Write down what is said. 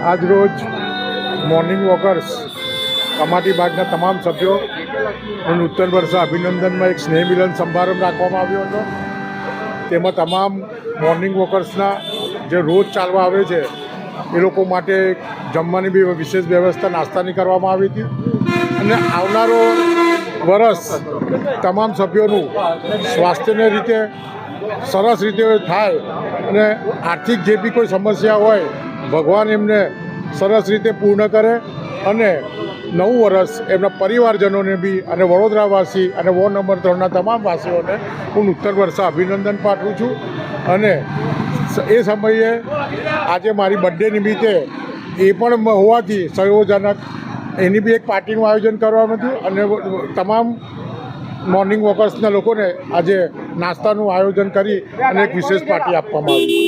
આજ રોજ morning walkers Kamati બાગના તમામ સભ્યો અને નૂતન વર્ષ અભિનંદનમાં એક સ્નેહ મિલન સમારંભ રાખવામાં આવ્યો હતો. તેમાં તમામ મોર્નિંગ વોકર્સના જે રોજ ચાલવા આવે છે એ લોકો માટે જમવાની બી વિશેષ વ્યવસ્થા નાસ્તાની કરવામાં આવી હતી. અને આવનારો વર્ષ તમામ સભ્યોનું સ્વાસ્થ્યની રીતે સરસ રીતે થાય અને આર્થિક જે બી કોઈ સમસ્યા હોય ભગવાન એમને સરસ રીતે પૂર્ણ કરે અને નવું વર્ષ એમના પરિવારજનોને બી અને વડોદરાવાસી અને વોર્ડ નંબર 3ના તમામ વાસીઓને હું નૂતન વર્ષે અભિનંદન પાઠવું છું. અને એ સમયે આજે મારી બર્થડે નિમિત્તે એ પણ હોવાથી સંયોજનક એની બી એક પાર્ટીનું આયોજન કરવામાં હતું અને તમામ મોર્નિંગ વોકર્સના લોકોને આજે નાસ્તાનું આયોજન કરી અને એક વિશેષ પાર્ટી આપવામાં આવી.